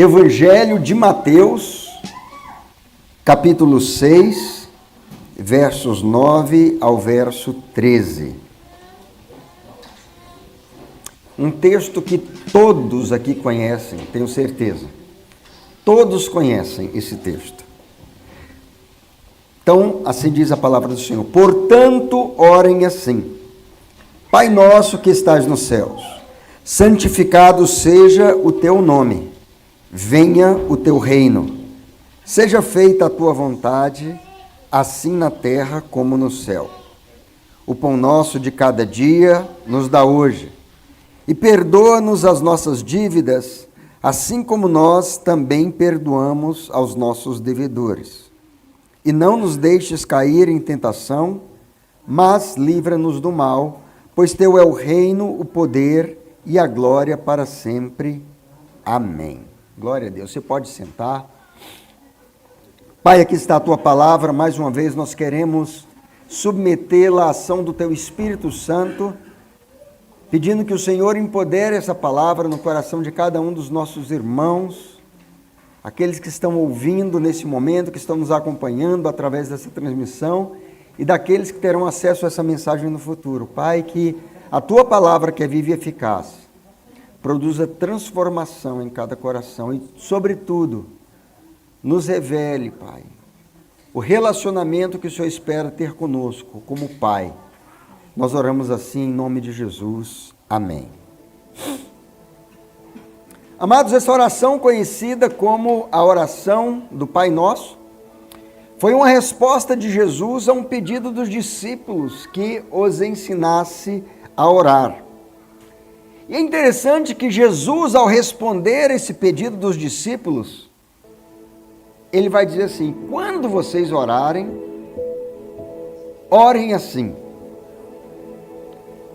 Evangelho de Mateus, capítulo 6, versos 9 ao verso 13. Um texto que todos aqui conhecem, tenho certeza. Todos conhecem esse texto. Então, assim diz a palavra do Senhor. Portanto, orem assim. Pai nosso que estás nos céus, santificado seja o teu nome. Venha o teu reino. Seja feita a tua vontade, assim na terra como no céu. O pão nosso de cada dia nos dá hoje. E perdoa-nos as nossas dívidas, assim como nós também perdoamos aos nossos devedores. E não nos deixes cair em tentação, mas livra-nos do mal, pois teu é o reino, o poder e a glória para sempre. Amém. Glória a Deus. Você pode sentar. Pai, aqui está a tua palavra. Mais uma vez nós queremos submetê-la à ação do teu Espírito Santo, pedindo que o Senhor empodere essa palavra no coração de cada um dos nossos irmãos, aqueles que estão ouvindo nesse momento, que estão nos acompanhando através dessa transmissão e daqueles que terão acesso a essa mensagem no futuro. Pai, que a tua palavra, que é viva e eficaz, produza transformação em cada coração e, sobretudo, nos revele, Pai, o relacionamento que o Senhor espera ter conosco como Pai. Nós oramos assim em nome de Jesus. Amém. Amados, essa oração conhecida como a oração do Pai Nosso foi uma resposta de Jesus a um pedido dos discípulos que os ensinasse a orar. E é interessante que Jesus, ao responder esse pedido dos discípulos, ele vai dizer assim: quando vocês orarem, orem assim.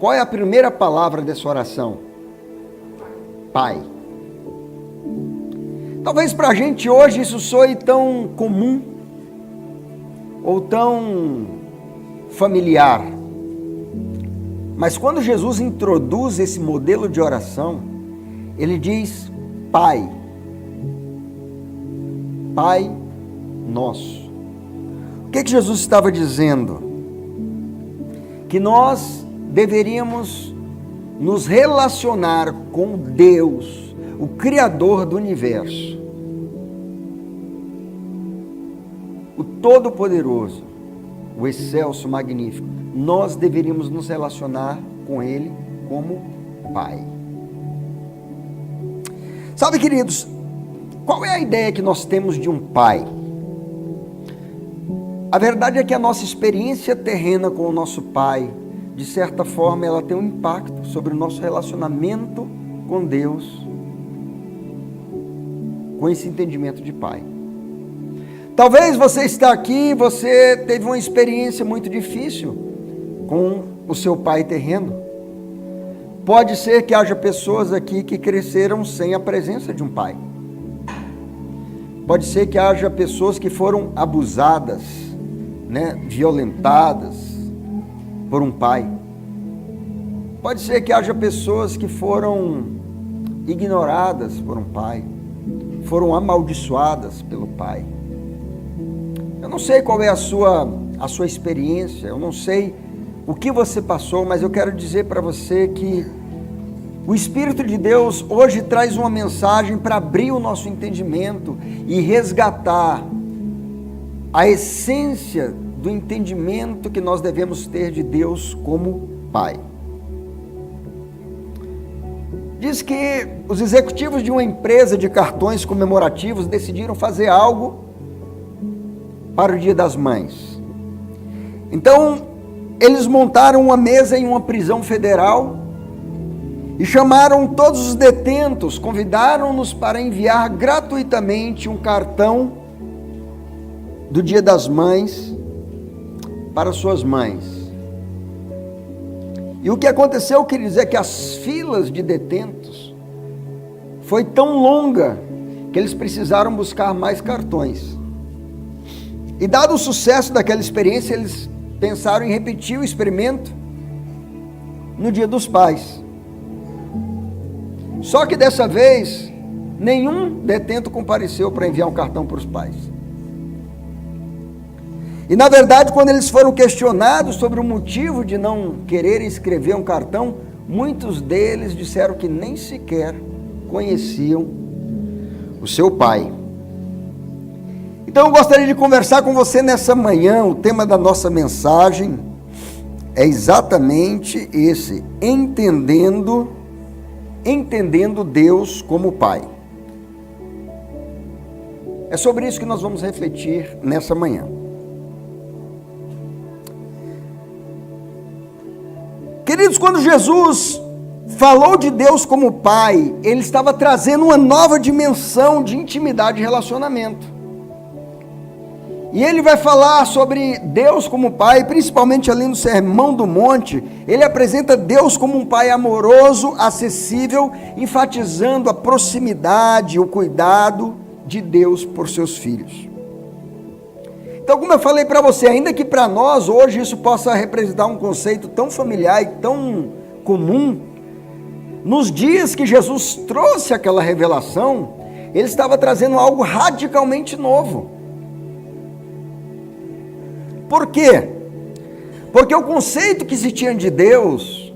Qual é a primeira palavra dessa oração? Pai. Talvez para a gente hoje isso soe tão comum ou tão familiar. Mas quando Jesus introduz esse modelo de oração, ele diz Pai. Pai nosso. O que Jesus estava dizendo? Que nós deveríamos nos relacionar com Deus, o Criador do universo, o Todo-Poderoso, o Excelso, Magnífico. Nós deveríamos nos relacionar com Ele como Pai. Sabe, queridos, qual é a ideia que nós temos de um pai? A verdade é que a nossa experiência terrena com o nosso pai, de certa forma, ela tem um impacto sobre o nosso relacionamento com Deus, com esse entendimento de pai. Talvez você está aqui, você teve uma experiência muito difícil com o seu pai terreno. Pode ser que haja pessoas aqui que cresceram sem a presença de um pai. Pode ser que haja pessoas que foram abusadas, violentadas por um pai. Pode ser que haja pessoas que foram ignoradas por um pai, foram amaldiçoadas pelo pai. Eu não sei qual é a sua experiência, eu não sei o que você passou, mas eu quero dizer para você que o Espírito de Deus hoje traz uma mensagem para abrir o nosso entendimento e resgatar a essência do entendimento que nós devemos ter de Deus como Pai. Diz que os executivos de uma empresa de cartões comemorativos decidiram fazer algo para o Dia das Mães. Então, eles montaram uma mesa em uma prisão federal e chamaram todos os detentos, convidaram-nos para enviar gratuitamente um cartão do Dia das Mães para suas mães. E o que aconteceu, queridos, é que as filas de detentos foi tão longa que eles precisaram buscar mais cartões. E dado o sucesso daquela experiência, eles pensaram em repetir o experimento no Dia dos Pais. Só que dessa vez nenhum detento compareceu para enviar um cartão para os pais. E na verdade, quando eles foram questionados sobre o motivo de não quererem escrever um cartão, muitos deles disseram que nem sequer conheciam o seu pai. Então eu gostaria de conversar com você nessa manhã. O tema da nossa mensagem é exatamente esse: entendendo Deus como Pai. É sobre isso que nós vamos refletir nessa manhã. Queridos, quando Jesus falou de Deus como Pai, ele estava trazendo uma nova dimensão de intimidade e relacionamento. E ele vai falar sobre Deus como Pai, principalmente ali no Sermão do Monte. Ele apresenta Deus como um Pai amoroso, acessível, enfatizando a proximidade, o cuidado de Deus por seus filhos. Então, como eu falei para você, ainda que para nós hoje isso possa representar um conceito tão familiar e tão comum, nos dias que Jesus trouxe aquela revelação, ele estava trazendo algo radicalmente novo. Por quê? Porque o conceito que se tinha de Deus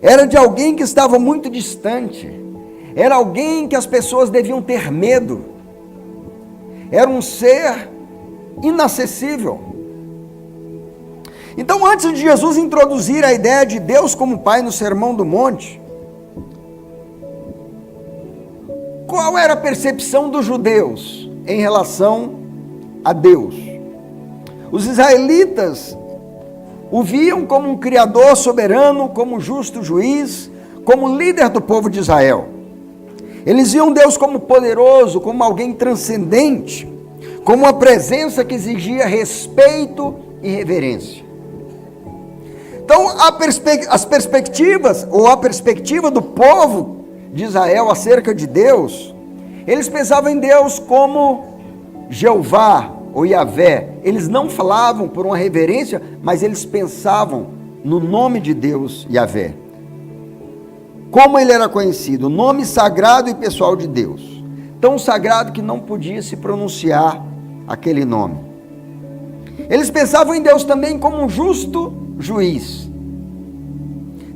era de alguém que estava muito distante, era alguém que as pessoas deviam ter medo, era um ser inacessível. Então, antes de Jesus introduzir a ideia de Deus como Pai no Sermão do Monte, qual era a percepção dos judeus em relação a Deus? Os israelitas o viam como um criador soberano, como um justo juiz, como líder do povo de Israel. Eles viam Deus como poderoso, como alguém transcendente, como uma presença que exigia respeito e reverência. Então, as perspectivas, ou a perspectiva do povo de Israel acerca de Deus, eles pensavam em Deus como Jeová ou Yahvé. Eles não falavam por uma reverência, mas eles pensavam no nome de Deus, Yahvé. Como ele era conhecido, o nome sagrado e pessoal de Deus. Tão sagrado que não podia se pronunciar aquele nome. Eles pensavam em Deus também como um justo juiz.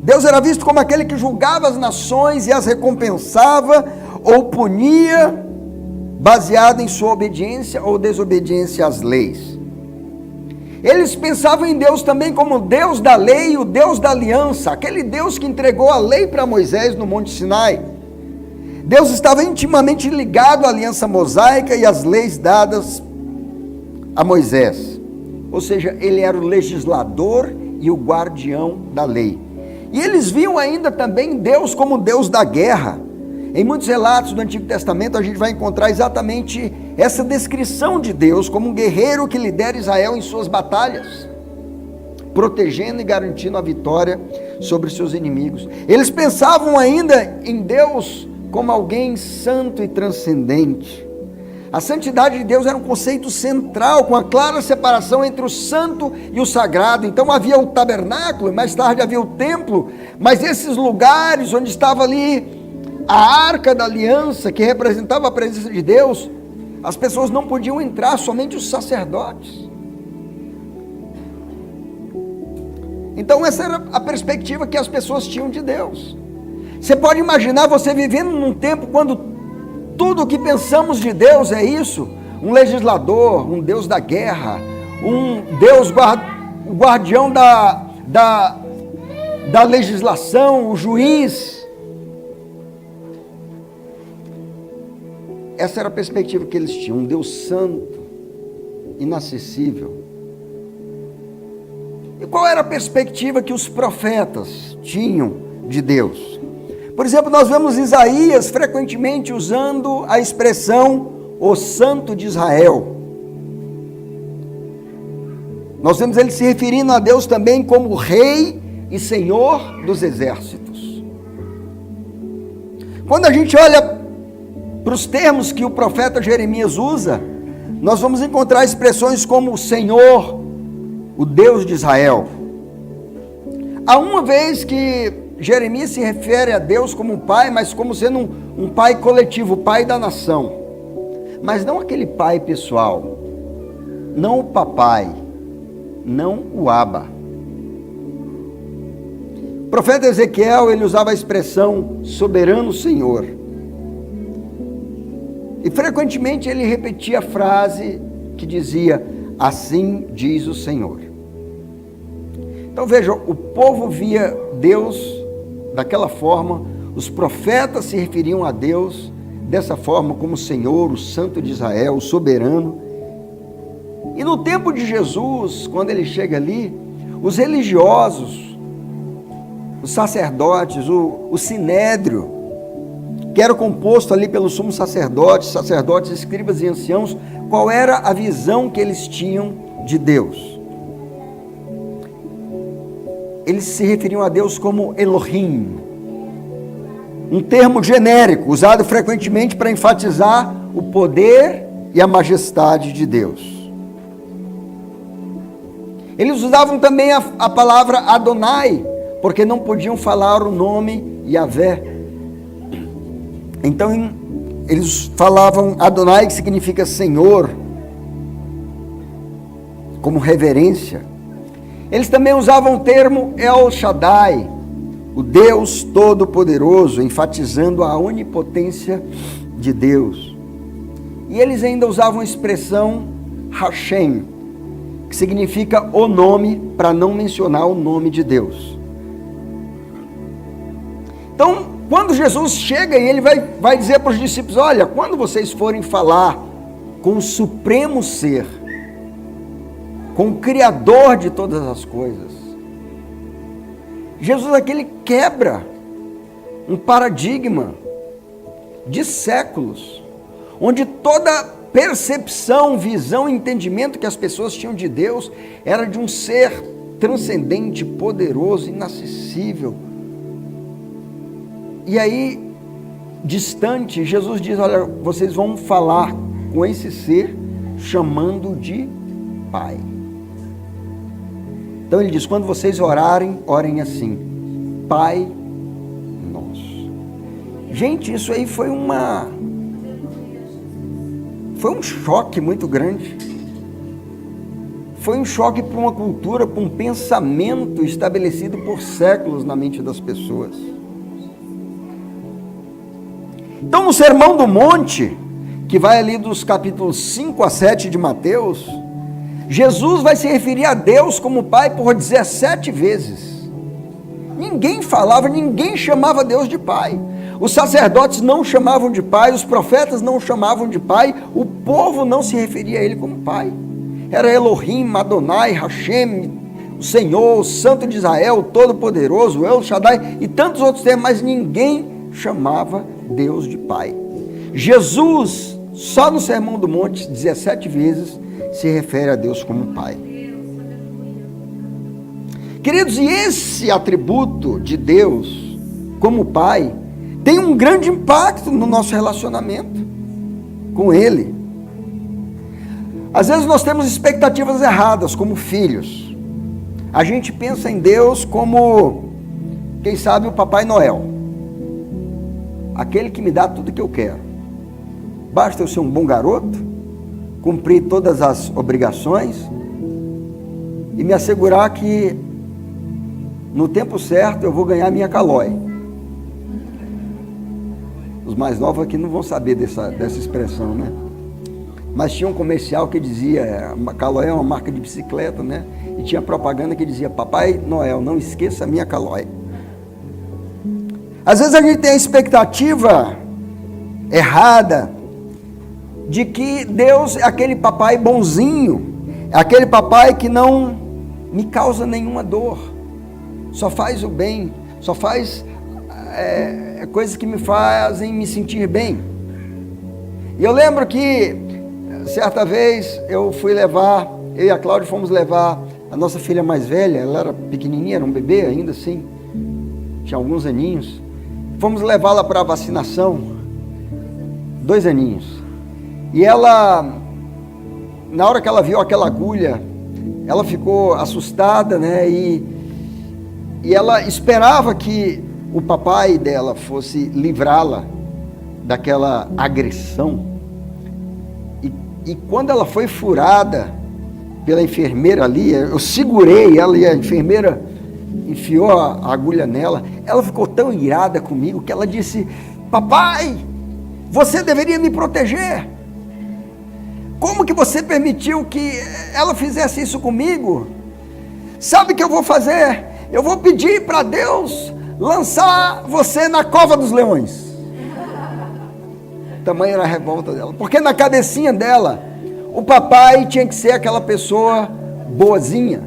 Deus era visto como aquele que julgava as nações e as recompensava ou punia baseado em sua obediência ou desobediência às leis. Eles pensavam em Deus também como o Deus da lei, o Deus da aliança, aquele Deus que entregou a lei para Moisés no Monte Sinai. Deus estava intimamente ligado à aliança mosaica e às leis dadas a Moisés. Ou seja, ele era o legislador e o guardião da lei. E eles viam ainda também Deus como Deus da guerra. Em muitos relatos do Antigo Testamento a gente vai encontrar exatamente essa descrição de Deus como um guerreiro que lidera Israel em suas batalhas, protegendo e garantindo a vitória sobre seus inimigos. Eles pensavam ainda em Deus como alguém santo e transcendente. A santidade de Deus era um conceito central, com a clara separação entre o santo e o sagrado. Então havia o tabernáculo, mais tarde havia o templo, mas esses lugares onde estava ali a arca da aliança, que representava a presença de Deus, as pessoas não podiam entrar, somente os sacerdotes. Então essa era a perspectiva que as pessoas tinham de Deus. Você pode imaginar você vivendo num tempo quando tudo o que pensamos de Deus é isso: um legislador, um Deus da guerra, um Deus guardião da legislação, o juiz. Essa era a perspectiva que eles tinham, um Deus santo, inacessível. E qual era a perspectiva que os profetas tinham de Deus? Por exemplo, nós vemos Isaías frequentemente usando a expressão o Santo de Israel. Nós vemos ele se referindo a Deus também como Rei e Senhor dos exércitos. Quando a gente olha para os termos que o profeta Jeremias usa, nós vamos encontrar expressões como o Senhor, o Deus de Israel. Há uma vez que Jeremias se refere a Deus como Pai, mas como sendo um pai coletivo, o pai da nação, mas não aquele pai pessoal, não o papai, não o Abba. O profeta Ezequiel, ele usava a expressão soberano Senhor, e frequentemente ele repetia a frase que dizia, assim diz o Senhor. Então vejam, o povo via Deus daquela forma, os profetas se referiam a Deus dessa forma, como o Senhor, o Santo de Israel, o soberano. E no tempo de Jesus, quando ele chega ali, os religiosos, os sacerdotes, o sinédrio, que era composto ali pelos sumos sacerdotes, escribas e anciãos, qual era a visão que eles tinham de Deus? Eles se referiam a Deus como Elohim, um termo genérico, usado frequentemente para enfatizar o poder e a majestade de Deus. Eles usavam também a palavra Adonai, porque não podiam falar o nome Yahvé. Então, eles falavam Adonai, que significa Senhor, como reverência. Eles também usavam o termo El Shaddai, o Deus Todo-Poderoso, enfatizando a onipotência de Deus. E eles ainda usavam a expressão Hashem, que significa o nome, para não mencionar o nome de Deus. Então, quando Jesus chega e ele vai dizer para os discípulos, olha, quando vocês forem falar com o supremo ser, com o Criador de todas as coisas, Jesus aqui ele quebra um paradigma de séculos, onde toda percepção, visão, entendimento que as pessoas tinham de Deus era de um ser transcendente, poderoso, inacessível. E aí, distante, Jesus diz, olha, vocês vão falar com esse ser chamando de Pai. Então ele diz, quando vocês orarem, orem assim, Pai Nosso. Gente, isso aí foi um choque muito grande. Foi um choque para uma cultura, para um pensamento estabelecido por séculos na mente das pessoas. Então, no Sermão do Monte, que vai ali dos capítulos 5 a 7 de Mateus, Jesus vai se referir a Deus como Pai por 17 vezes. Ninguém falava, ninguém chamava Deus de Pai. Os sacerdotes não chamavam de Pai, os profetas não chamavam de Pai, o povo não se referia a Ele como Pai. Era Elohim, Adonai, Hashem, o Senhor, o Santo de Israel, o Todo-Poderoso, El Shaddai e tantos outros termos, mas ninguém chamava Deus de Pai. Jesus, só no Sermão do Monte, 17 vezes, se refere a Deus como Pai. Queridos, e esse atributo de Deus como Pai tem um grande impacto no nosso relacionamento com Ele. Às vezes nós temos expectativas erradas como filhos. A gente pensa em Deus como, quem sabe, o Papai Noel. Aquele que me dá tudo que eu quero. Basta eu ser um bom garoto, cumprir todas as obrigações e me assegurar que no tempo certo eu vou ganhar minha calói. Os mais novos aqui não vão saber dessa expressão, né? Mas tinha um comercial que dizia, a Calói é uma marca de bicicleta, né? E tinha propaganda que dizia, Papai Noel, não esqueça a minha Calói. Às vezes a gente tem a expectativa errada de que Deus é aquele papai bonzinho, é aquele papai que não me causa nenhuma dor, só faz o bem, só faz coisas que me fazem me sentir bem. E eu lembro que certa vez eu e a Cláudia fomos levar a nossa filha mais velha, ela era pequenininha, era um bebê ainda assim, tinha alguns aninhos, fomos levá-la para a vacinação, 2 aninhos, e ela, na hora que ela viu aquela agulha, ela ficou assustada, né, e ela esperava que o papai dela fosse livrá-la daquela agressão. E quando ela foi furada pela enfermeira ali, eu segurei ela e a enfermeira enfiou a agulha nela. Ela ficou tão irada comigo que ela disse: papai, você deveria me proteger. Como que você permitiu que ela fizesse isso comigo? Sabe o que eu vou fazer? Eu vou pedir para Deus lançar você na cova dos leões. Tamanha era a revolta dela, porque na cabecinha dela, o papai tinha que ser aquela pessoa boazinha,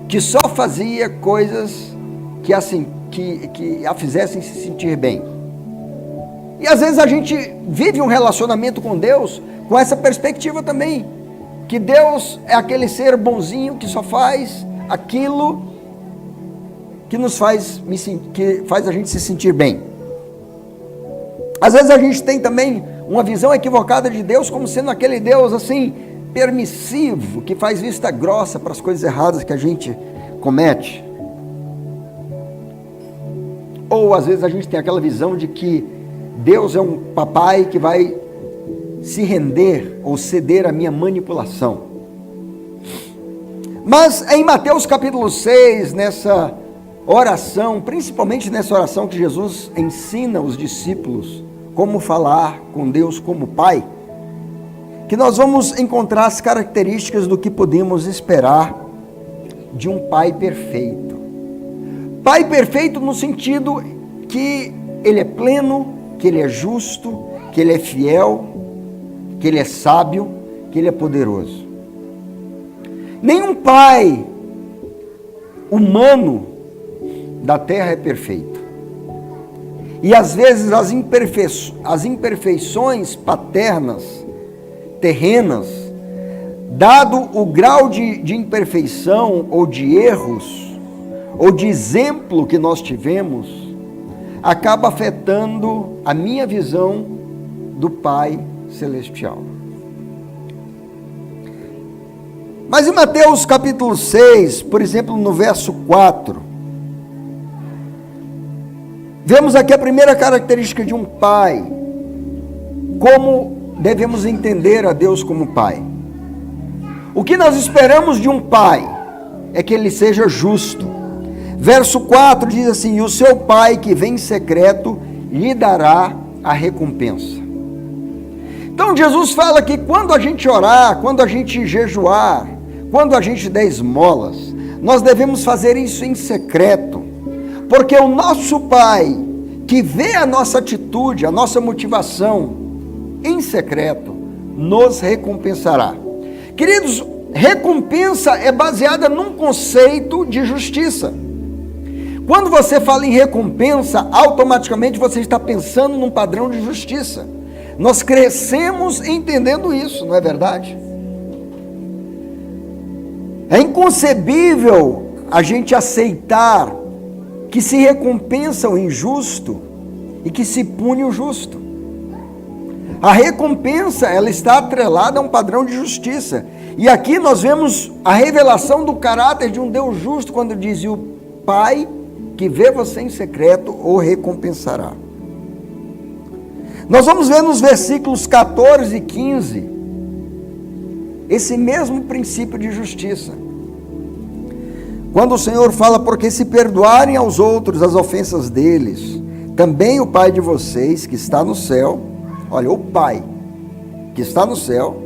que só fazia coisas que a fizessem se sentir bem. E às vezes a gente vive um relacionamento com Deus com essa perspectiva também, que Deus é aquele ser bonzinho que só faz aquilo que que faz a gente se sentir bem. Às vezes a gente tem também uma visão equivocada de Deus como sendo aquele Deus assim, permissivo, que faz vista grossa para as coisas erradas que a gente comete. Ou às vezes a gente tem aquela visão de que Deus é um papai que vai se render ou ceder à minha manipulação. Mas em Mateus capítulo 6, nessa oração, principalmente nessa oração que Jesus ensina os discípulos como falar com Deus como Pai, que nós vamos encontrar as características do que podemos esperar de um Pai perfeito. Pai perfeito no sentido que Ele é pleno, que Ele é justo, que Ele é fiel, que Ele é sábio, que Ele é poderoso. Nenhum pai humano da terra é perfeito. E às vezes as imperfeições paternas, terrenas, dado o grau de imperfeição ou de erros, ou de exemplo que nós tivemos, acaba afetando a minha visão do Pai Celestial. Mas em Mateus capítulo 6, por exemplo, no verso 4, vemos aqui a primeira característica de um pai. Como devemos entender a Deus como pai? O que nós esperamos de um pai é que ele seja justo. Verso 4 diz assim: e o seu pai que vem em secreto lhe dará a recompensa. Então Jesus fala que quando a gente orar, quando a gente jejuar, quando a gente der esmolas, nós devemos fazer isso em secreto, porque o nosso Pai, que vê a nossa atitude, a nossa motivação em secreto, nos recompensará. Queridos, recompensa é baseada num conceito de justiça. Quando você fala em recompensa, automaticamente você está pensando num padrão de justiça. Nós crescemos entendendo isso, não é verdade? É inconcebível a gente aceitar que se recompensa o injusto e que se pune o justo. A recompensa, ela está atrelada a um padrão de justiça. E aqui nós vemos a revelação do caráter de um Deus justo, quando diz: e o Pai que vê você em secreto o recompensará. Nós vamos ver nos versículos 14 e 15 esse mesmo princípio de justiça. Quando o Senhor fala: porque se perdoarem aos outros as ofensas deles, também o Pai de vocês que está no céu, olha, o Pai que está no céu,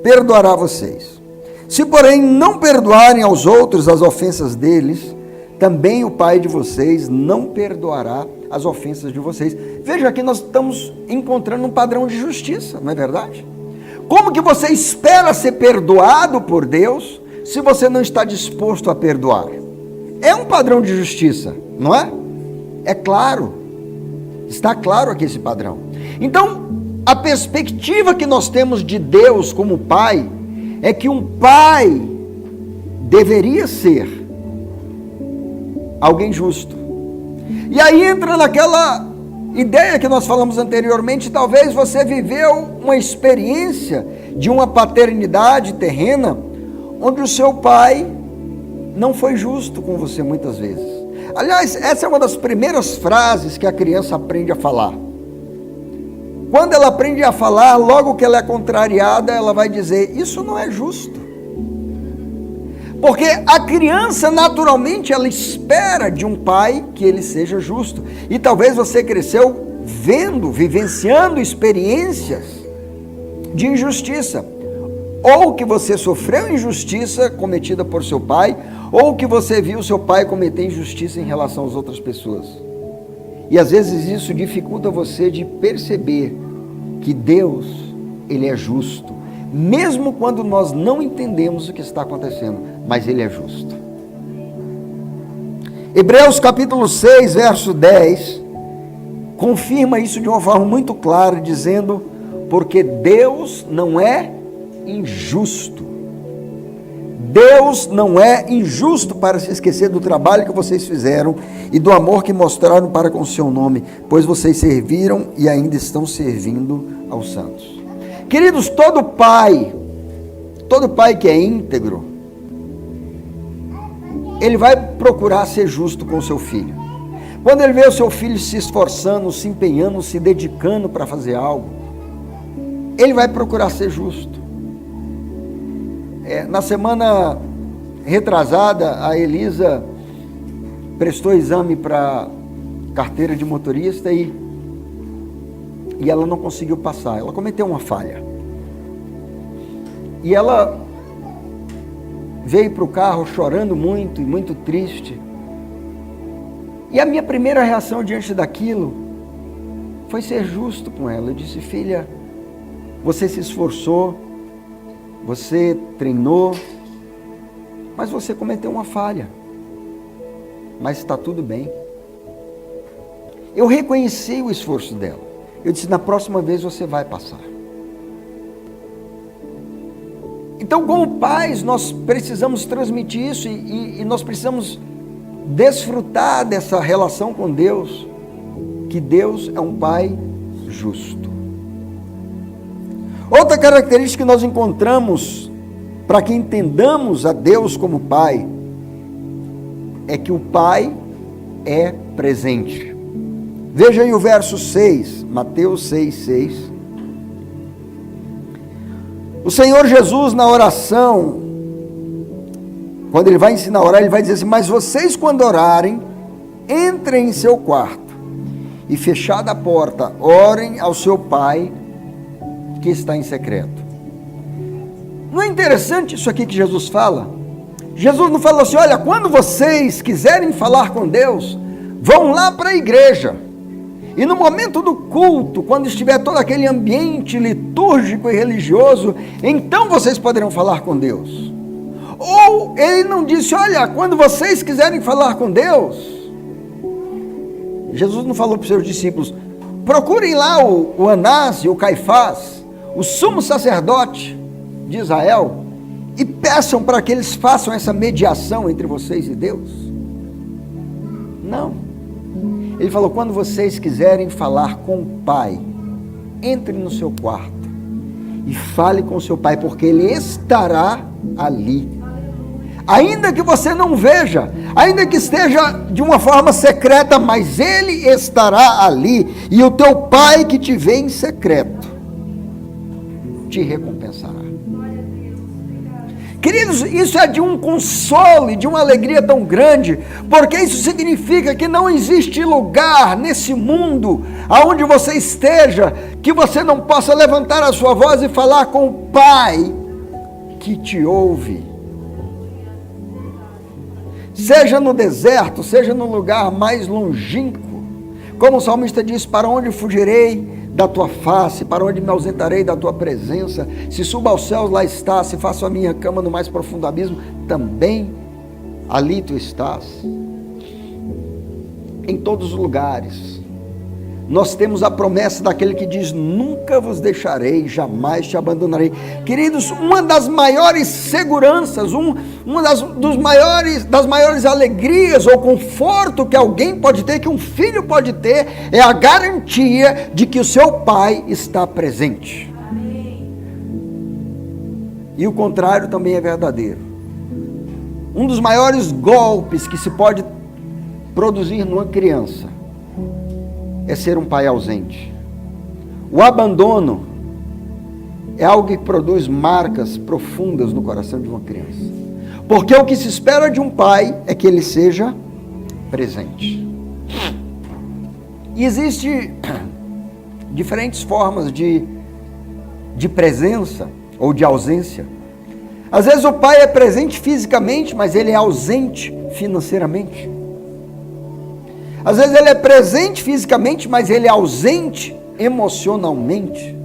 perdoará vocês. Se porém não perdoarem aos outros as ofensas deles, também o Pai de vocês não perdoará as ofensas de vocês. Veja que nós estamos encontrando um padrão de justiça, não é verdade? Como que você espera ser perdoado por Deus se você não está disposto a perdoar? É um padrão de justiça, não é? É claro, está claro aqui esse padrão. Então, a perspectiva que nós temos de Deus como Pai é que um pai deveria ser alguém justo. E aí entra naquela ideia que nós falamos anteriormente: talvez você viveu uma experiência de uma paternidade terrena onde o seu pai não foi justo com você muitas vezes. Aliás, essa é uma das primeiras frases que a criança aprende a falar. Quando ela aprende a falar, logo que ela é contrariada, ela vai dizer: isso não é justo. Porque a criança, naturalmente, ela espera de um pai que ele seja justo. E talvez você cresceu vendo, vivenciando experiências de injustiça. Ou que você sofreu injustiça cometida por seu pai, ou que você viu seu pai cometer injustiça em relação às outras pessoas. E às vezes isso dificulta você de perceber que Deus, Ele é justo, mesmo quando nós não entendemos o que está acontecendo, mas Ele é justo. Hebreus capítulo 6, verso 10, confirma isso de uma forma muito clara, dizendo: porque Deus não é injusto. Deus não é injusto para se esquecer do trabalho que vocês fizeram e do amor que mostraram para com o seu nome, pois vocês serviram e ainda estão servindo aos santos. Queridos, todo pai que é íntegro, ele vai procurar ser justo com o seu filho. Quando ele vê o seu filho se esforçando, se empenhando, se dedicando para fazer algo, ele vai procurar ser justo. Na semana retrasada, a Elisa prestou exame para carteira de motorista e ela não conseguiu passar. Ela cometeu uma falha. E ela veio para o carro chorando muito e muito triste. E a minha primeira reação diante daquilo foi ser justo com ela. Eu disse: filha, você se esforçou, você treinou, mas você cometeu uma falha. Mas está tudo bem. Eu reconheci o esforço dela. Eu disse: na próxima vez você vai passar. Então, como pais, nós precisamos transmitir isso e nós precisamos desfrutar dessa relação com Deus, que Deus é um Pai justo. Outra característica que nós encontramos para que entendamos a Deus como Pai é que o Pai é presente. Veja aí o verso 6, Mateus 6, 6. O Senhor Jesus, na oração, quando Ele vai ensinar a orar, Ele vai dizer assim: mas vocês, quando orarem, entrem em seu quarto e, fechada a porta, orem ao seu Pai que está em secreto. Não é interessante isso aqui que Jesus fala? Jesus não falou assim: olha, quando vocês quiserem falar com Deus, vão lá para a igreja. E no momento do culto, quando estiver todo aquele ambiente litúrgico e religioso, então vocês poderão falar com Deus. Ou ele não disse: olha, quando vocês quiserem falar com Deus, Jesus não falou para os seus discípulos: procurem lá o Anás e o Caifás, o sumo sacerdote de Israel, e peçam para que eles façam essa mediação entre vocês e Deus. Não. Ele falou: quando vocês quiserem falar com o Pai, entre no seu quarto e fale com o seu Pai, porque Ele estará ali. Ainda que você não veja, ainda que esteja de uma forma secreta, mas Ele estará ali. E o teu Pai que te vê em secreto te recompensará. Queridos, isso é de um consolo e de uma alegria tão grande, porque isso significa que não existe lugar nesse mundo, aonde você esteja, que você não possa levantar a sua voz e falar com o Pai que te ouve. Seja no deserto, seja no lugar mais longínquo, como o salmista diz: para onde fugirei da tua face, para onde me ausentarei da tua presença? Se suba aos céus, lá estás, se faço a minha cama no mais profundo abismo, também ali tu estás. Em todos os lugares, nós temos a promessa daquele que diz: nunca vos deixarei, jamais te abandonarei. Queridos, uma das maiores seguranças, uma das maiores alegrias ou conforto que alguém pode ter, que um filho pode ter, é a garantia de que o seu pai está presente. Amém. E o contrário também é verdadeiro. Um dos maiores golpes que se pode produzir numa criança é ser um pai ausente. O abandono é algo que produz marcas profundas no coração de uma criança. Porque o que se espera de um pai é que ele seja presente. E existem diferentes formas de presença ou de ausência. Às vezes o pai é presente fisicamente, mas ele é ausente financeiramente. Às vezes ele é presente fisicamente, mas ele é ausente emocionalmente.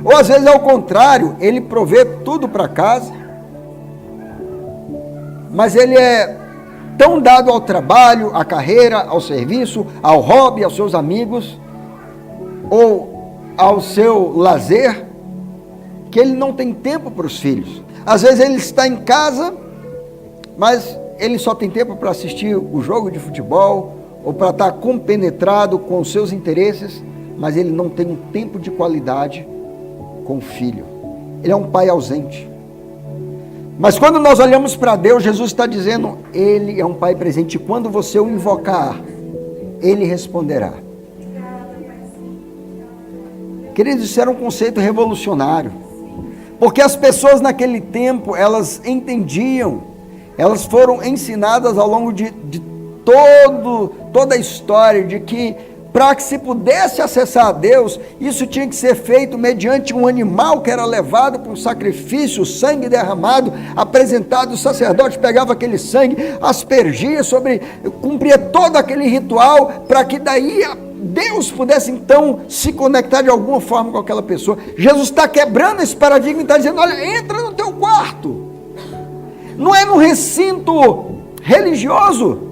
Ou às vezes é o contrário, ele provê tudo para casa, mas ele é tão dado ao trabalho, à carreira, ao serviço, ao hobby, aos seus amigos, ou ao seu lazer, que ele não tem tempo para os filhos. Às vezes ele está em casa, mas ele só tem tempo para assistir o jogo de futebol, ou para estar compenetrado com os seus interesses, mas ele não tem um tempo de qualidade com o filho. Ele é um pai ausente. Mas quando nós olhamos para Deus, Jesus está dizendo, ele é um pai presente. E quando você o invocar, ele responderá. Queridos, isso era um conceito revolucionário. Porque as pessoas naquele tempo, elas entendiam, elas foram ensinadas ao longo de toda a história, de que para que se pudesse acessar a Deus, isso tinha que ser feito mediante um animal que era levado para um sacrifício, sangue derramado, apresentado, o sacerdote pegava aquele sangue, aspergia cumpria todo aquele ritual, para que daí Deus pudesse então se conectar de alguma forma com aquela pessoa. Jesus está quebrando esse paradigma e está dizendo, olha, entra no teu quarto, não é no recinto religioso,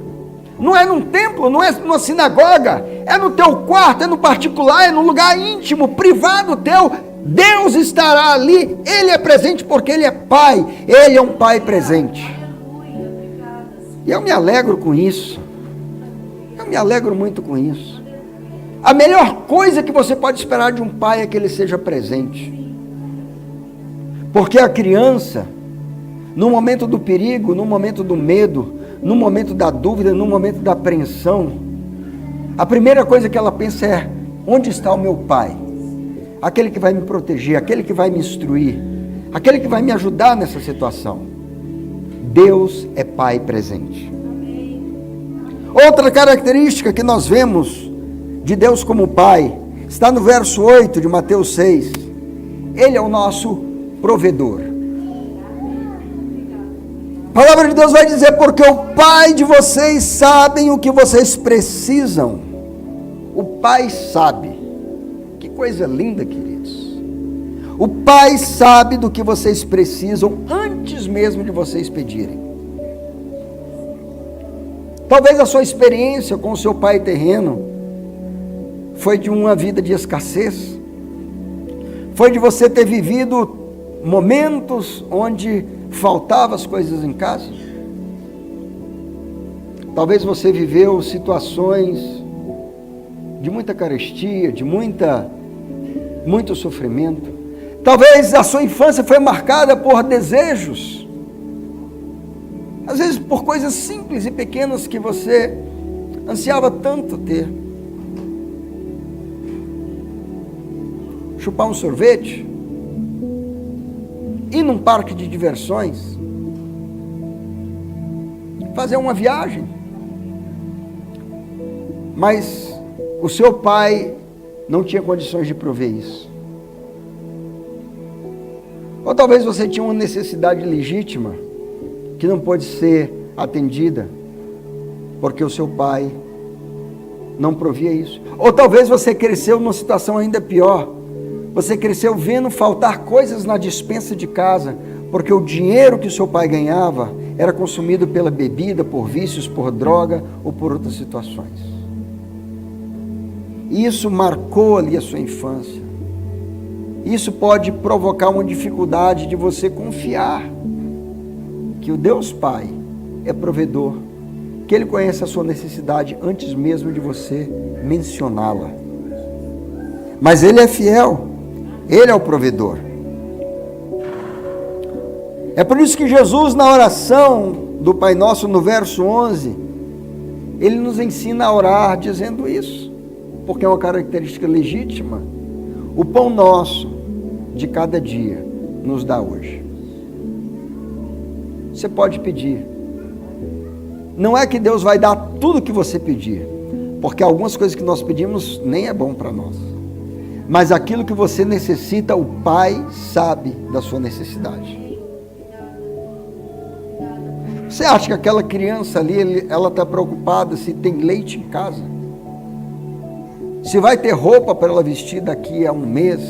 não é num templo, não é numa sinagoga, é no teu quarto, é no particular, é no lugar íntimo, privado teu. Deus estará ali, Ele é presente porque Ele é Pai, Ele é um Pai presente. E eu me alegro com isso, eu me alegro muito com isso. A melhor coisa que você pode esperar de um pai é que ele seja presente. Porque a criança, no momento do perigo, no momento do medo, no momento da dúvida, no momento da apreensão, a primeira coisa que ela pensa é, onde está o meu pai? Aquele que vai me proteger, aquele que vai me instruir, aquele que vai me ajudar nessa situação. Deus é pai presente. Outra característica que nós vemos de Deus como pai, está no verso 8 de Mateus 6, Ele é o nosso provedor. A palavra de Deus vai dizer, porque o Pai de vocês sabem o que vocês precisam. O Pai sabe. Que coisa linda, queridos. O Pai sabe do que vocês precisam antes mesmo de vocês pedirem. Talvez a sua experiência com o seu pai terreno foi de uma vida de escassez, foi de você ter vivido momentos onde faltavam as coisas em casa. Talvez você viveu situações de muita carestia, de muito sofrimento. Talvez a sua infância foi marcada por desejos, às vezes por coisas simples e pequenas que você ansiava tanto ter. Chupar um sorvete, ir num parque de diversões, fazer uma viagem. Mas o seu pai não tinha condições de prover isso. Ou talvez você tinha uma necessidade legítima que não pôde ser atendida porque o seu pai não provia isso. Ou talvez você cresceu numa situação ainda pior. Você cresceu vendo faltar coisas na despensa de casa, porque o dinheiro que o seu pai ganhava era consumido pela bebida, por vícios, por droga ou por outras situações. E isso marcou ali a sua infância. Isso pode provocar uma dificuldade de você confiar que o Deus Pai é provedor, que Ele conhece a sua necessidade antes mesmo de você mencioná-la. Mas Ele é fiel. Ele é o provedor. É por isso que Jesus, na oração do Pai Nosso, no verso 11, Ele nos ensina a orar dizendo isso. porque é uma característica legítima. O pão nosso de cada dia nos dá hoje. Você pode pedir. Não é que Deus vai dar tudo que você pedir, porque algumas coisas que nós pedimos nem é bom para nós. Mas aquilo que você necessita, o Pai sabe da sua necessidade. Você acha que aquela criança ali, ela está preocupada se tem leite em casa? Se vai ter roupa para ela vestir daqui a um mês?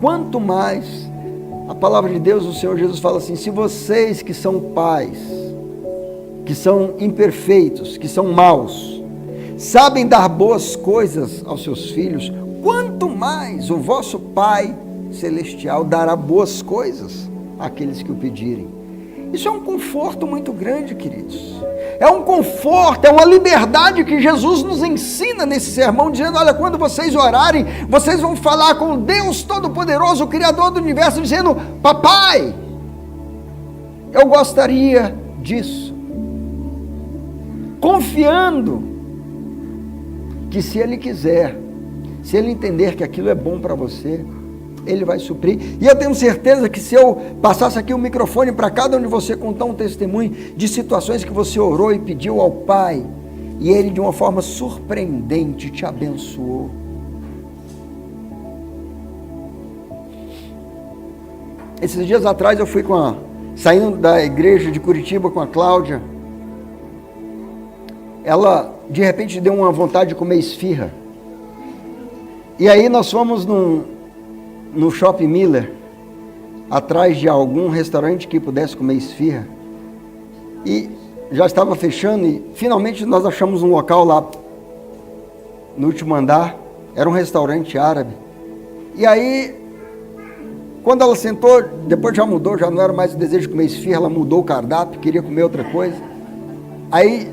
Quanto mais, a palavra de Deus, o Senhor Jesus fala assim, se vocês que são pais, que são imperfeitos, que são maus, sabem dar boas coisas aos seus filhos, quanto mais o vosso Pai Celestial dará boas coisas àqueles que o pedirem. Isso é um conforto muito grande, queridos. É um conforto, é uma liberdade que Jesus nos ensina nesse sermão, dizendo, olha, quando vocês orarem, vocês vão falar com Deus Todo-Poderoso, o Criador do Universo, dizendo, papai, eu gostaria disso. Confiando que se Ele quiser, se Ele entender que aquilo é bom para você, Ele vai suprir. E eu tenho certeza que se eu passasse aqui o microfone para cada um de você contar um testemunho de situações que você orou e pediu ao Pai, e Ele de uma forma surpreendente te abençoou. Esses dias atrás eu fui saindo da igreja de Curitiba com a Cláudia. Ela de repente deu uma vontade de comer esfirra. E aí nós fomos no Shopping Miller, atrás de algum restaurante que pudesse comer esfirra, e já estava fechando, e finalmente nós achamos um local lá, no último andar, era um restaurante árabe, e aí, quando ela sentou, depois já mudou, já não era mais o desejo de comer esfirra, ela mudou o cardápio, queria comer outra coisa, aí,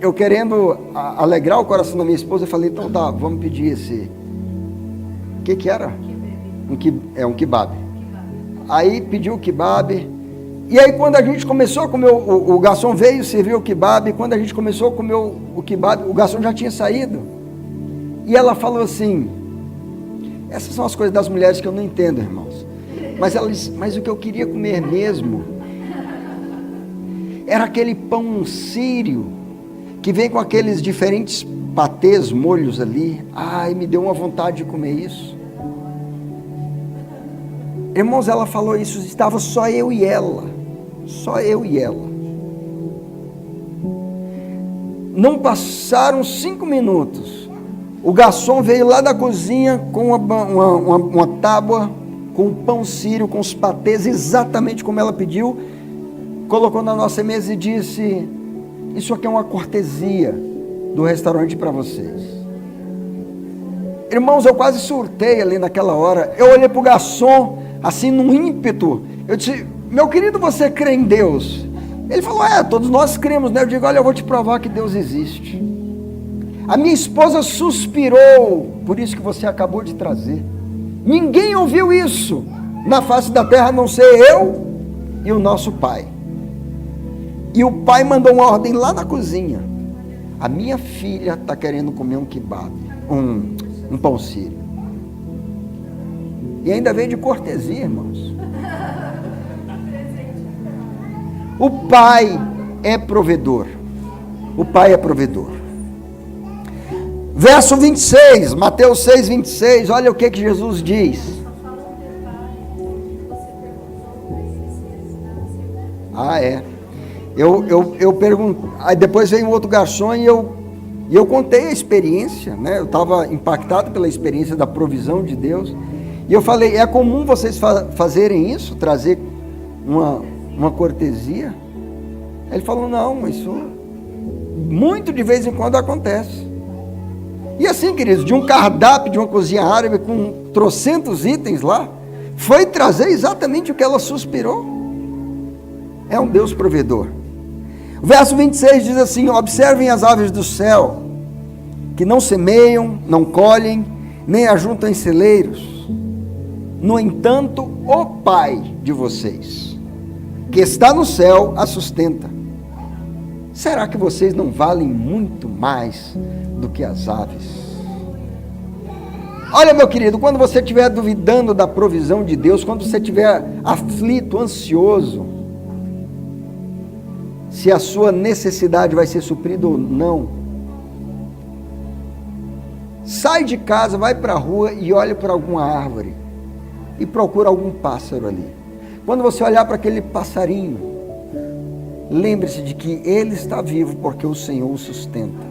eu querendo alegrar o coração da minha esposa, eu falei, então tá, vamos pedir esse, o que era? Um kebab. Aí pediu o kebab. E aí quando a gente começou a comer, o garçom veio servir o kebab. E quando a gente começou a comer o kebab, o garçom já tinha saído. E ela falou assim, essas são as coisas das mulheres que eu não entendo, irmãos. Mas ela disse, mas o que eu queria comer mesmo era aquele pão sírio que vem com aqueles diferentes patês, molhos ali. Ai, me deu uma vontade de comer isso. Irmãos, ela falou isso, estava só eu e ela. Só eu e ela. Não passaram 5 minutos. O garçom veio lá da cozinha com uma tábua, com o pão sírio, com os patês, exatamente como ela pediu. Colocou na nossa mesa e disse, isso aqui é uma cortesia do restaurante para vocês. Irmãos, eu quase surtei ali naquela hora. Eu olhei para o garçom, assim, num ímpeto, eu disse, meu querido, você crê em Deus? Ele falou, todos nós cremos, né? Eu digo, olha, eu vou te provar que Deus existe. A minha esposa suspirou, por isso que você acabou de trazer. Ninguém ouviu isso na face da terra, a não ser eu e o nosso pai. E o pai mandou uma ordem lá na cozinha. A minha filha está querendo comer um kebab, um pão sírio. E ainda veio de cortesia, irmãos. O Pai é provedor. O Pai é provedor. Verso 26, Mateus 6, 26, olha o que Jesus diz. Eu pergunto, aí depois veio um outro garçom e eu contei a experiência, né? Eu estava impactado pela experiência da provisão de Deus. E eu falei, é comum vocês fazerem isso? Trazer uma cortesia? Ele falou, não, isso muito de vez em quando acontece. E assim, queridos, de um cardápio de uma cozinha árabe com trocentos itens lá, foi trazer exatamente o que ela suspirou. É um Deus provedor. O verso 26 diz assim, observem as aves do céu, que não semeiam, não colhem, nem ajuntam em celeiros. No entanto, o Pai de vocês, que está no céu, a sustenta. será que vocês não valem muito mais do que as aves? Olha, meu querido, quando você estiver duvidando da provisão de Deus, quando você estiver aflito, ansioso, se a sua necessidade vai ser suprida ou não, sai de casa, vai para a rua e olha para alguma árvore e procura algum pássaro ali. Quando você olhar para aquele passarinho, lembre-se de que ele está vivo porque o Senhor o sustenta.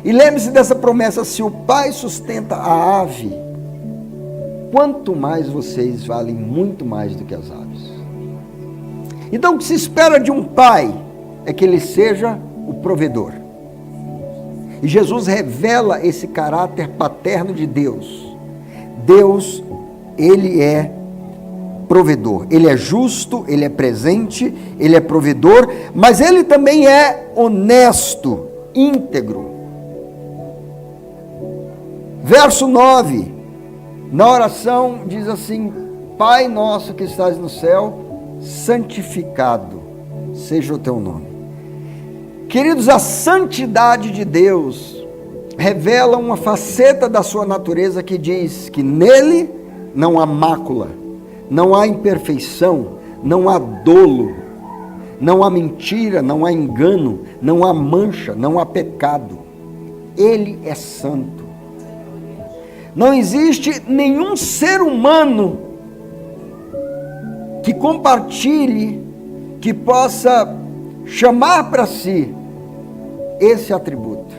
E lembre-se dessa promessa: se o Pai sustenta a ave, quanto mais vocês valem muito mais do que as aves. Então o que se espera de um pai é que ele seja o provedor. E Jesus revela esse caráter paterno de Deus. Deus, ele é provedor. Ele é justo, ele é presente, ele é provedor, mas ele também é honesto, íntegro. Verso 9, na oração diz assim: Pai nosso que estás no céu, santificado seja o teu nome. Queridos, a santidade de Deus revela uma faceta da sua natureza que diz que nele não há mácula, não há imperfeição, não há dolo, não há mentira, não há engano, não há mancha, não há pecado. Ele é santo. Não existe nenhum ser humano que compartilhe, que possa chamar para si esse atributo.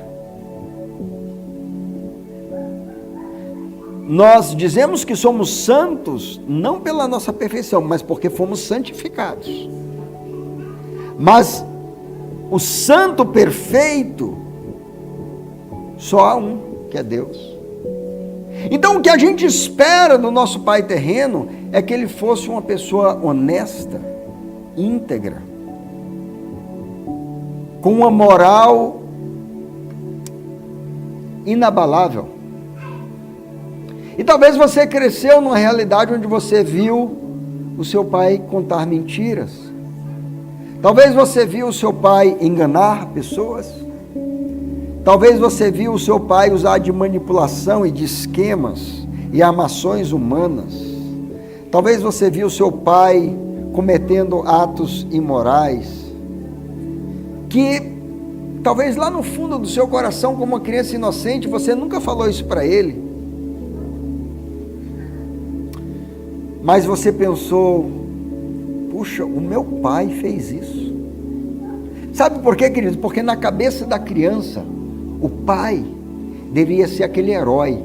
Nós dizemos que somos santos não pela nossa perfeição, mas porque fomos santificados. Mas o santo perfeito, só há um, que é Deus. Então o que a gente espera do nosso Pai terreno é que ele fosse uma pessoa honesta, íntegra, com uma moral inabalável. E talvez você cresceu numa realidade onde você viu o seu pai contar mentiras. Talvez você viu o seu pai enganar pessoas. Talvez você viu o seu pai usar de manipulação e de esquemas e armações humanas. Talvez você viu o seu pai cometendo atos imorais, que talvez lá no fundo do seu coração, como uma criança inocente, você nunca falou isso para ele. Mas você pensou: puxa, o meu pai fez isso. Sabe por quê, queridos? Porque na cabeça da criança, o pai deveria ser aquele herói,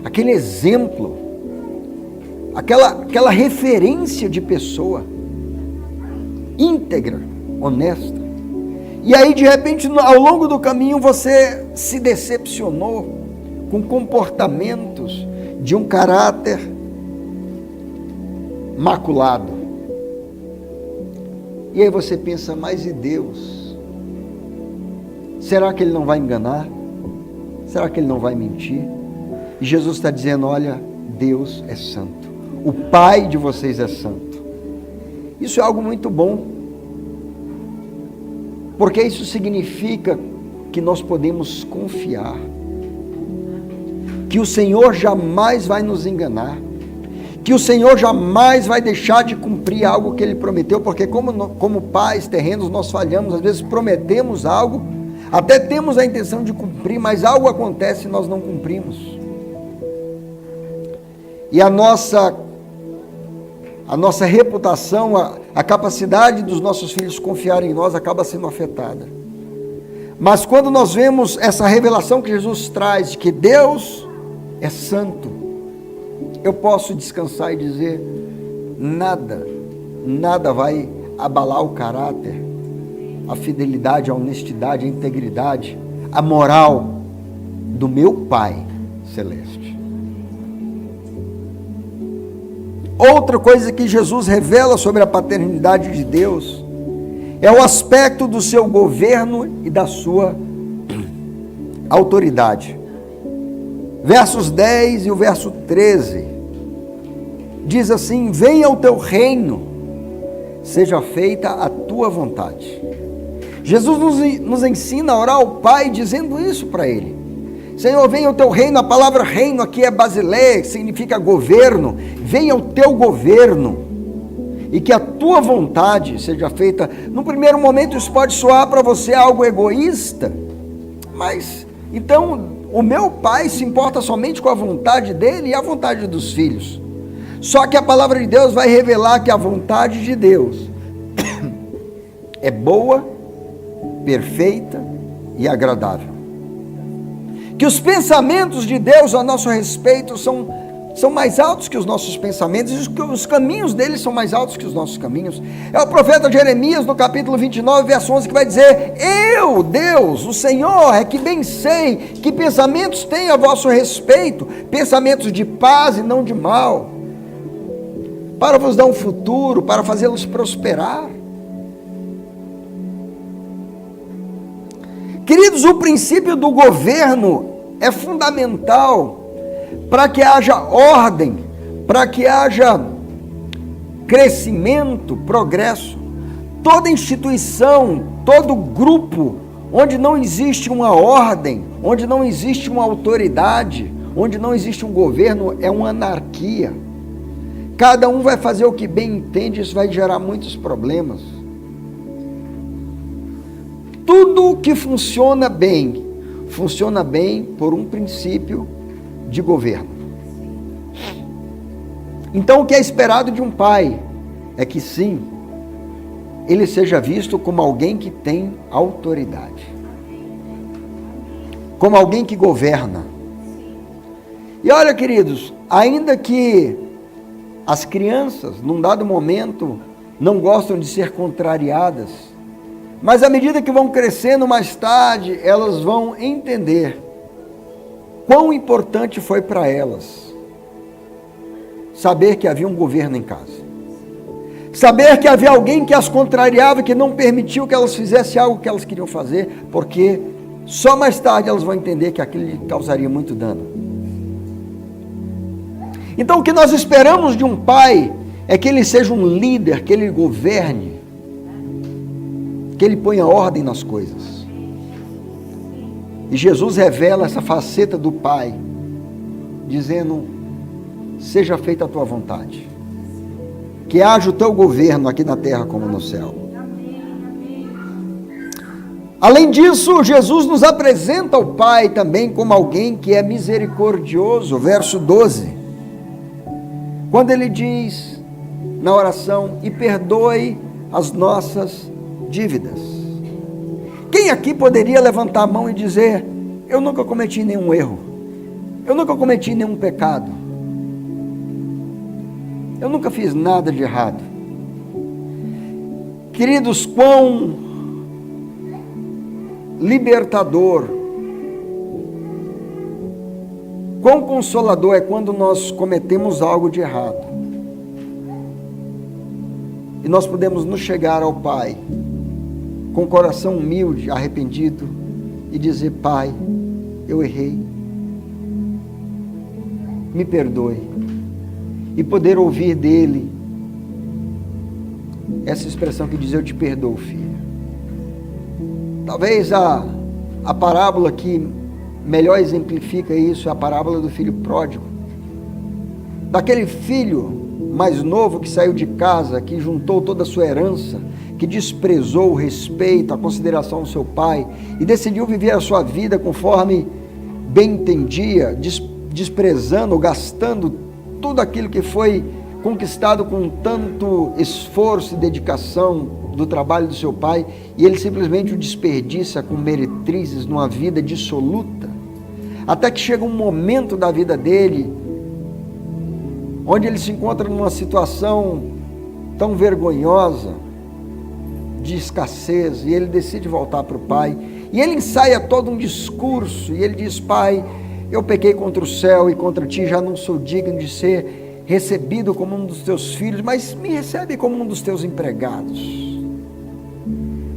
aquele exemplo, aquela referência de pessoa íntegra, honesta. E aí, de repente, ao longo do caminho, você se decepcionou com comportamentos de um caráter maculado. E aí você pensa: mas e Deus? Será que ele não vai enganar? Será que ele não vai mentir? E Jesus está dizendo: olha, Deus é santo. O Pai de vocês é santo. Isso é algo muito bom, porque isso significa que nós podemos confiar, que o Senhor jamais vai nos enganar, que o Senhor jamais vai deixar de cumprir algo que Ele prometeu, porque como pais terrenos nós falhamos, às vezes prometemos algo, até temos a intenção de cumprir, mas algo acontece e nós não cumprimos. E a nossa reputação, a capacidade dos nossos filhos confiarem em nós acaba sendo afetada. Mas quando nós vemos essa revelação que Jesus traz, de que Deus é santo, eu posso descansar e dizer: nada vai abalar o caráter, a fidelidade, a honestidade, a integridade, a moral do meu Pai celeste. Outra coisa que Jesus revela sobre a paternidade de Deus é o aspecto do seu governo e da sua autoridade. Versos 10 e o verso 13 diz assim: venha o teu reino, seja feita a tua vontade. Jesus nos ensina a orar ao Pai dizendo isso para Ele. Senhor, venha o teu reino. A palavra reino aqui é basileia, que significa governo. Venha o teu governo e que a tua vontade seja feita. No primeiro momento isso pode soar para você algo egoísta, mas então o meu Pai se importa somente com a vontade dele e a vontade dos filhos. Só que a palavra de Deus vai revelar que a vontade de Deus é boa, perfeita e agradável. Que os pensamentos de Deus a nosso respeito são mais altos que os nossos pensamentos, e que os caminhos dele são mais altos que os nossos caminhos. É o profeta Jeremias, no capítulo 29, verso 11, que vai dizer: eu, Deus, o Senhor, é que bem sei que pensamentos tenho a vosso respeito, pensamentos de paz e não de mal, para vos dar um futuro, para fazê-los prosperar. Queridos, o princípio do governo é fundamental para que haja ordem, para que haja crescimento, progresso. Toda instituição, todo grupo onde não existe uma ordem, onde não existe uma autoridade, onde não existe um governo, é uma anarquia. Cada um vai fazer o que bem entende, isso vai gerar muitos problemas. Tudo que funciona bem por um princípio de governo. Então o que é esperado de um pai é que sim, ele seja visto como alguém que tem autoridade, como alguém que governa. E olha, queridos, ainda que as crianças, num dado momento, não gostam de ser contrariadas, mas à medida que vão crescendo mais tarde, elas vão entender quão importante foi para elas saber que havia um governo em casa. Saber que havia alguém que as contrariava, que não permitiu que elas fizessem algo que elas queriam fazer, porque só mais tarde elas vão entender que aquilo lhe causaria muito dano. Então o que nós esperamos de um pai é que ele seja um líder, que ele governe, que ele ponha ordem nas coisas. E Jesus revela essa faceta do Pai, dizendo: seja feita a tua vontade, que haja o teu governo aqui na terra como no céu. Além disso, Jesus nos apresenta o Pai também como alguém que é misericordioso. Verso 12, quando ele diz na oração: e perdoe as nossas dívidas. Quem aqui poderia levantar a mão e dizer: eu nunca cometi nenhum erro, eu nunca cometi nenhum pecado, eu nunca fiz nada de errado? Queridos, quão libertador, quão consolador é quando nós cometemos algo de errado e nós podemos nos chegar ao Pai com o coração humilde, arrependido, e dizer: Pai, eu errei, me perdoe, e poder ouvir dele essa expressão que diz: eu te perdoo, filho. Talvez a parábola que melhor exemplifica isso é a parábola do filho pródigo, daquele filho mais novo que saiu de casa, que juntou toda a sua herança, que desprezou o respeito, a consideração do seu pai e decidiu viver a sua vida conforme bem entendia, desprezando, gastando tudo aquilo que foi conquistado com tanto esforço e dedicação do trabalho do seu pai, e ele simplesmente o desperdiça com meretrizes numa vida dissoluta, até que chega um momento da vida dele onde ele se encontra numa situação tão vergonhosa, de escassez, e ele decide voltar para o pai, e ele ensaia todo um discurso, e ele diz: Pai, eu pequei contra o céu e contra ti, já não sou digno de ser recebido como um dos teus filhos, mas me recebe como um dos teus empregados.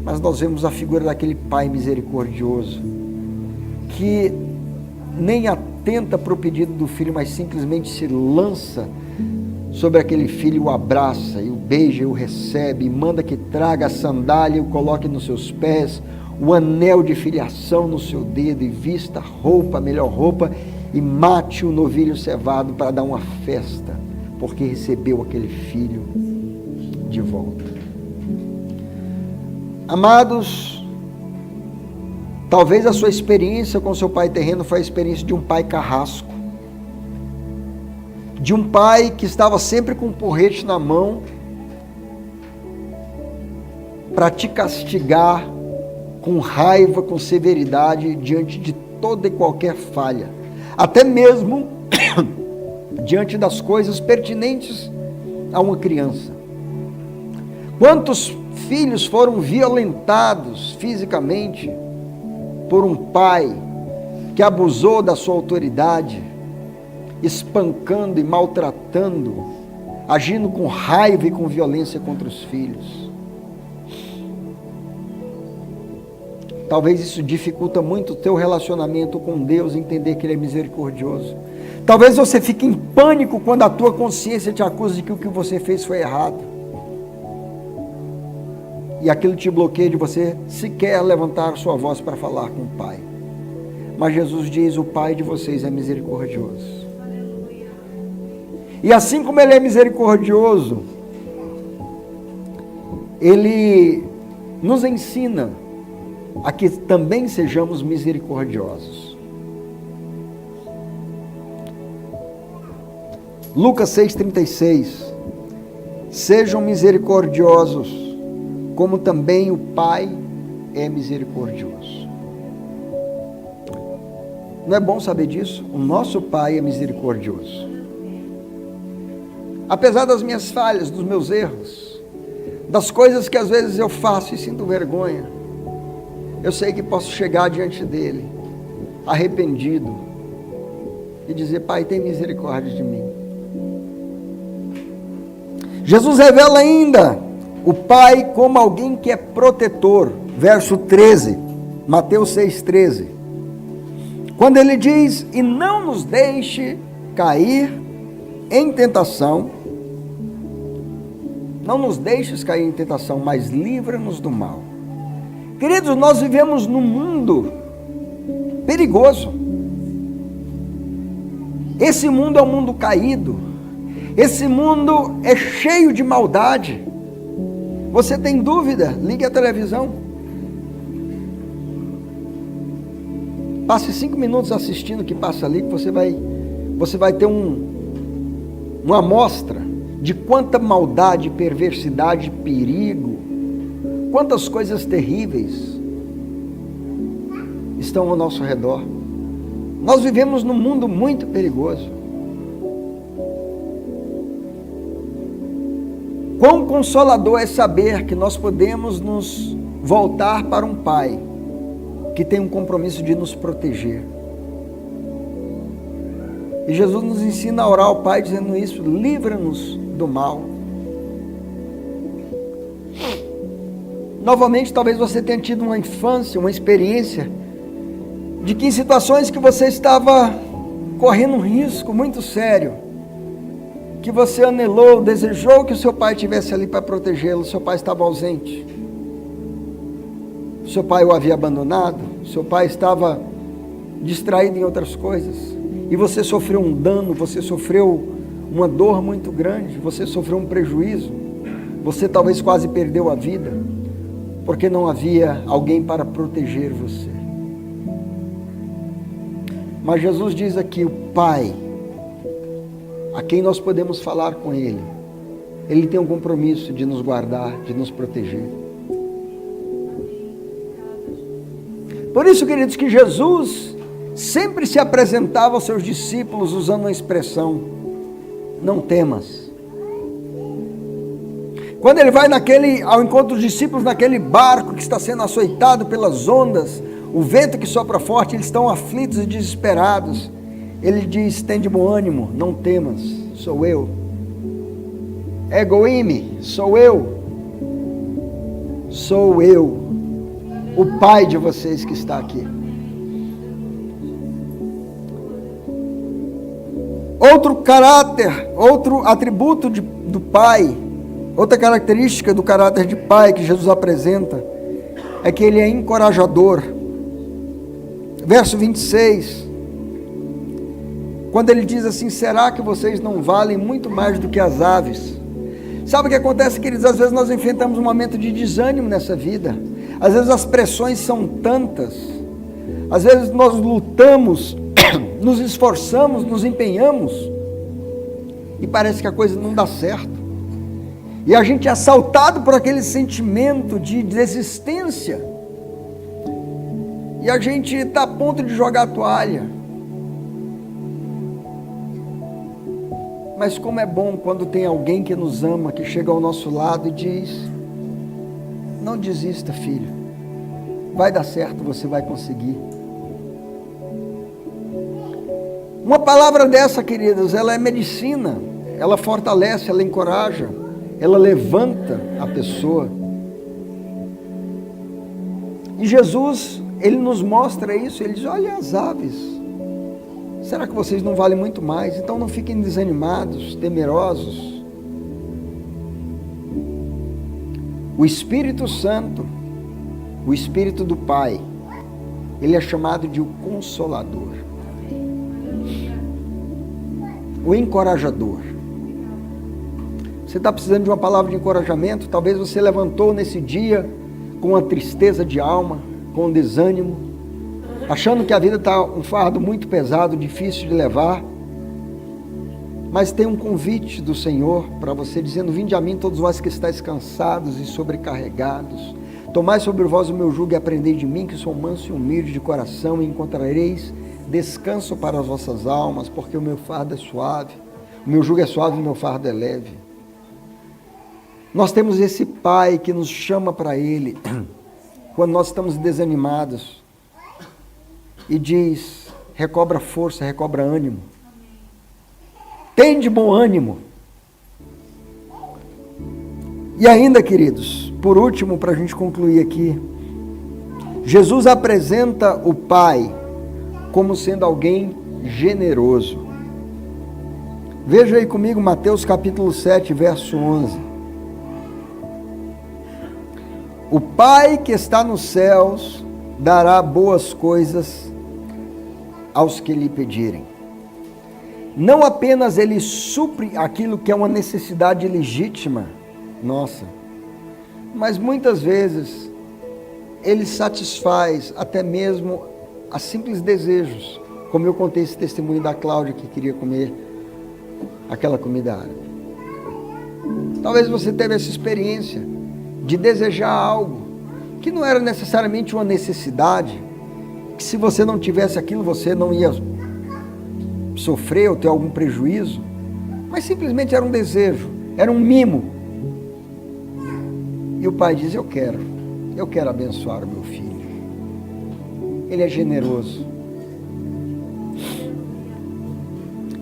Mas nós vemos a figura daquele pai misericordioso, que nem atenta para o pedido do filho, mas simplesmente se lança sobre aquele filho, o abraça, e o beija, e o recebe, e manda que traga a sandália e o coloque nos seus pés, o anel de filiação no seu dedo, e vista a roupa, a melhor roupa, e mate o novilho cevado para dar uma festa, porque recebeu aquele filho de volta. Amados, talvez a sua experiência com seu pai terreno foi a experiência de um pai carrasco, de um pai que estava sempre com um porrete na mão para te castigar com raiva, com severidade, diante de toda e qualquer falha, até mesmo diante das coisas pertinentes a uma criança. Quantos filhos foram violentados fisicamente por um pai que abusou da sua autoridade, espancando e maltratando, agindo com raiva e com violência contra os filhos? Talvez isso dificulta muito o teu relacionamento com Deus, entender que Ele é misericordioso. Talvez você fique em pânico quando a tua consciência te acusa de que o que você fez foi errado. E aquilo te bloqueia de você sequer levantar sua voz para falar com o Pai. Mas Jesus diz: o Pai de vocês é misericordioso. E assim como Ele é misericordioso, Ele nos ensina a que também sejamos misericordiosos. Lucas 6,36: sejam misericordiosos, como também o Pai é misericordioso. Não é bom saber disso? O nosso Pai é misericordioso. Apesar das minhas falhas, dos meus erros, das coisas que às vezes eu faço e sinto vergonha, eu sei que posso chegar diante dele, arrependido, e dizer: Pai, tem misericórdia de mim. Jesus revela ainda o Pai como alguém que é protetor. Verso 13, Mateus 6,13. Quando ele diz: e não nos deixe cair em tentação, não nos deixes cair em tentação, mas livra-nos do mal. Queridos, nós vivemos num mundo perigoso. Esse mundo é um mundo caído. Esse mundo é cheio de maldade. Você tem dúvida? Ligue a televisão. Passe 5 minutos assistindo o que passa ali, que você vai ter uma amostra de quanta maldade, perversidade, perigo, quantas coisas terríveis estão ao nosso redor. Nós vivemos num mundo muito perigoso. Quão consolador é saber que nós podemos nos voltar para um Pai que tem um compromisso de nos proteger. E Jesus nos ensina a orar ao Pai dizendo isso: livra-nos do mal. Novamente, talvez você tenha tido uma infância, uma experiência de que em situações que você estava correndo um risco muito sério, que você anelou, desejou que o seu pai estivesse ali para protegê-lo, seu pai estava ausente, seu pai o havia abandonado, seu pai estava distraído em outras coisas, e você sofreu um dano, você sofreu uma dor muito grande, você sofreu um prejuízo, você talvez quase perdeu a vida, porque não havia alguém para proteger você. Mas Jesus diz aqui: o Pai, a quem nós podemos falar com Ele, Ele tem um compromisso de nos guardar, de nos proteger. Por isso, queridos, que Jesus sempre se apresentava aos seus discípulos usando uma expressão: não temas. Quando Ele vai ao encontro dos discípulos naquele barco que está sendo açoitado pelas ondas, o vento que sopra forte, eles estão aflitos e desesperados. Ele diz: tem de bom ânimo, não temas, sou eu. Ego eimi, sou eu. Sou eu, o Pai de vocês que está aqui. Outro caráter, outro atributo do Pai, outra característica do caráter de Pai que Jesus apresenta, é que Ele é encorajador. Verso 26, quando Ele diz assim: será que vocês não valem muito mais do que as aves? Sabe o que acontece, queridos? Às vezes nós enfrentamos um momento de desânimo nessa vida, às vezes as pressões são tantas, às vezes nós lutamos, nos esforçamos, nos empenhamos, e parece que a coisa não dá certo, e a gente é assaltado por aquele sentimento de desistência, e a gente está a ponto de jogar a toalha. Mas como é bom quando tem alguém que nos ama, que chega ao nosso lado e diz: não desista, filho, vai dar certo, você vai conseguir. Uma palavra dessa, queridos, ela é medicina, ela fortalece, ela encoraja, ela levanta a pessoa. E Jesus, Ele nos mostra isso, Ele diz: olha as aves, será que vocês não valem muito mais? Então não fiquem desanimados, temerosos. O Espírito Santo, o Espírito do Pai, Ele é chamado de o Consolador, o encorajador. Você está precisando de uma palavra de encorajamento? Talvez você levantou nesse dia com uma tristeza de alma, com um desânimo, achando que a vida está um fardo muito pesado, difícil de levar. Mas tem um convite do Senhor para você, dizendo: vinde a mim todos vós que estáis cansados e sobrecarregados, tomai sobre vós o meu jugo e aprendei de mim, que sou manso e humilde de coração, e encontrareis descanso para as vossas almas, porque o meu fardo é suave, o meu jugo é suave e o meu fardo é leve. Nós temos esse Pai que nos chama para Ele quando nós estamos desanimados e diz: recobra força, recobra ânimo, tem de bom ânimo. E ainda, queridos, por último, para a gente concluir aqui, Jesus apresenta o Pai como sendo alguém generoso. Veja aí comigo Mateus capítulo 7, verso 11. O Pai que está nos céus dará boas coisas aos que lhe pedirem. Não apenas Ele supre aquilo que é uma necessidade legítima nossa, mas muitas vezes Ele satisfaz até mesmo a simples desejos, como eu contei esse testemunho da Cláudia que queria comer aquela comida árabe. Talvez você teve essa experiência de desejar algo que não era necessariamente uma necessidade, que se você não tivesse aquilo você não ia sofrer ou ter algum prejuízo, mas simplesmente era um desejo, era um mimo. E o Pai diz: eu quero abençoar o meu filho. Ele é generoso.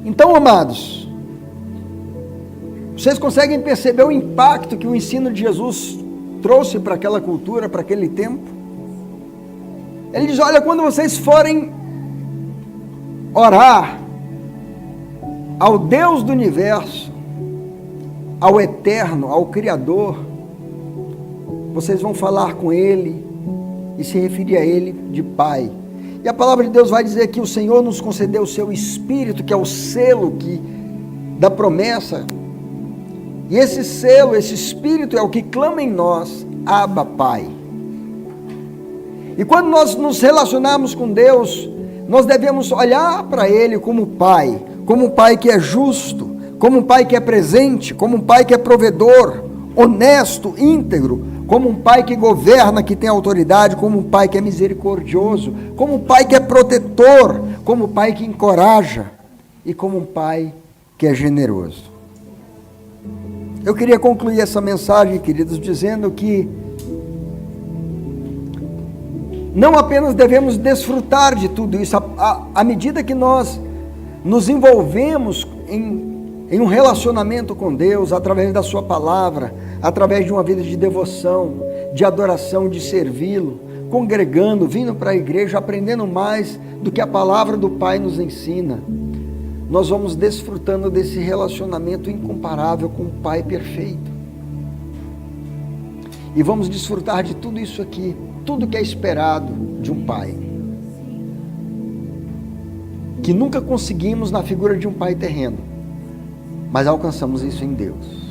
Então, amados, vocês conseguem perceber o impacto que o ensino de Jesus trouxe para aquela cultura, para aquele tempo? Ele diz: olha, quando vocês forem orar ao Deus do universo, ao Eterno, ao Criador, vocês vão falar com Ele e se referir a Ele de Pai. E a palavra de Deus vai dizer que o Senhor nos concedeu o seu Espírito, que é o selo da promessa. E esse selo, esse Espírito é o que clama em nós: Abba, Pai. E quando nós nos relacionarmos com Deus, nós devemos olhar para Ele como um Pai que é justo, como um Pai que é presente, como um Pai que é provedor, honesto, íntegro, como um Pai que governa, que tem autoridade, como um Pai que é misericordioso, como um Pai que é protetor, como um Pai que encoraja e como um Pai que é generoso. Eu queria concluir essa mensagem, queridos, dizendo que não apenas devemos desfrutar de tudo isso, à medida que nós nos envolvemos em um relacionamento com Deus, através da sua palavra, através de uma vida de devoção, de adoração, de servi-lo, congregando, vindo para a igreja, aprendendo mais do que a palavra do Pai nos ensina. nós vamos desfrutando desse relacionamento incomparável com o Pai perfeito. E vamos desfrutar de tudo isso aqui, tudo que é esperado de um Pai, que nunca conseguimos na figura de um Pai terreno, mas alcançamos isso em Deus.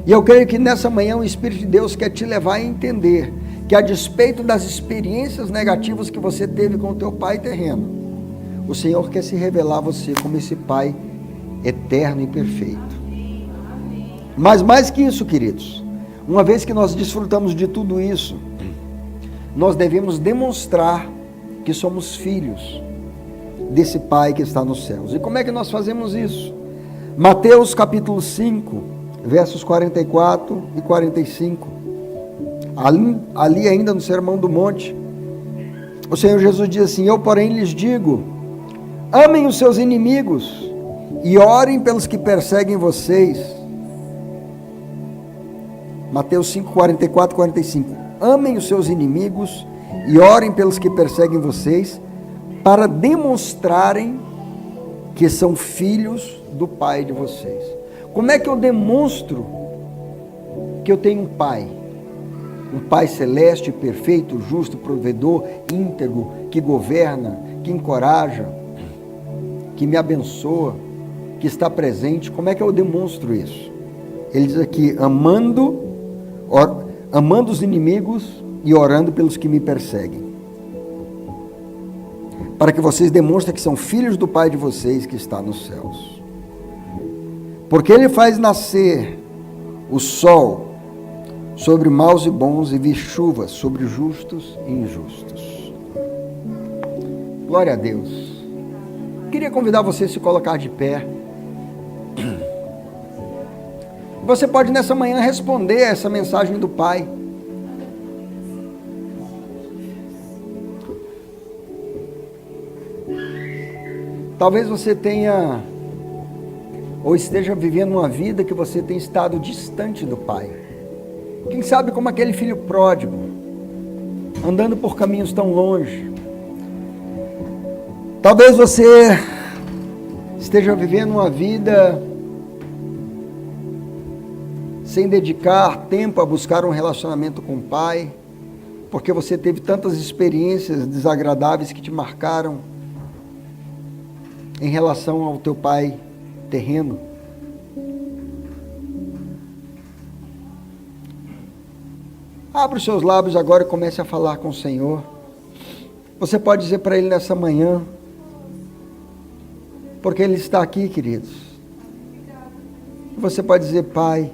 E eu creio que nessa manhã o Espírito de Deus quer te levar a entender que, a despeito das experiências negativas que você teve com o teu pai terreno, o Senhor quer se revelar a você como esse Pai eterno e perfeito. Mas mais que isso, queridos, uma vez que nós desfrutamos de tudo isso, nós devemos demonstrar que somos filhos desse Pai que está nos céus. E como é que nós fazemos isso? Mateus capítulo 5, versos 44 e 45. Ali ainda no Sermão do Monte, o Senhor Jesus diz assim: eu, porém, lhes digo, amem os seus inimigos e orem pelos que perseguem vocês. Mateus 5, 44 e 45. Amem os seus inimigos e orem pelos que perseguem vocês, para demonstrarem que são filhos do Pai de vocês. Como é que eu demonstro que eu tenho um Pai? Um Pai celeste, perfeito, justo, provedor, íntegro, que governa, que encoraja, que me abençoa, que está presente. Como é que eu demonstro isso? Ele diz aqui, amando os inimigos e orando pelos que me perseguem, para que vocês demonstrem que são filhos do Pai de vocês que está nos céus. Porque Ele faz nascer o sol sobre maus e bons, e vir chuva sobre justos e injustos. Glória a Deus. Queria convidar você a se colocar de pé. Você pode nessa manhã responder a essa mensagem do Pai. Talvez você tenha ou esteja vivendo uma vida que você tem estado distante do Pai. Quem sabe como aquele filho pródigo, andando por caminhos tão longe. Talvez você esteja vivendo uma vida sem dedicar tempo a buscar um relacionamento com o Pai, porque você teve tantas experiências desagradáveis que te marcaram em relação ao teu pai terreno. Abra os seus lábios agora e comece a falar com o Senhor. Você pode dizer para Ele nessa manhã, porque Ele está aqui, queridos. Você pode dizer: Pai,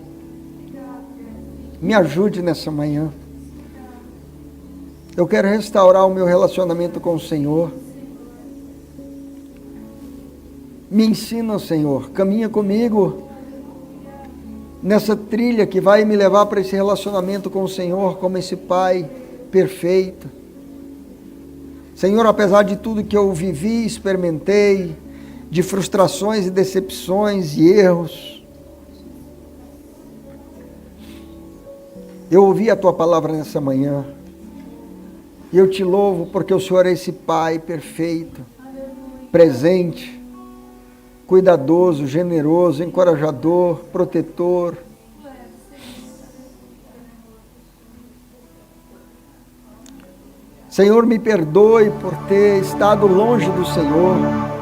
me ajude nessa manhã. Eu quero restaurar o meu relacionamento com o Senhor. Me ensina, Senhor, caminha comigo nessa trilha que vai me levar para esse relacionamento com o Senhor, como esse Pai perfeito. Senhor, apesar de tudo que eu vivi, experimentei, de frustrações e decepções e erros, eu ouvi a Tua palavra nessa manhã, e eu te louvo porque o Senhor é esse Pai perfeito, presente, cuidadoso, generoso, encorajador, protetor. Senhor, me perdoe por ter estado longe do Senhor,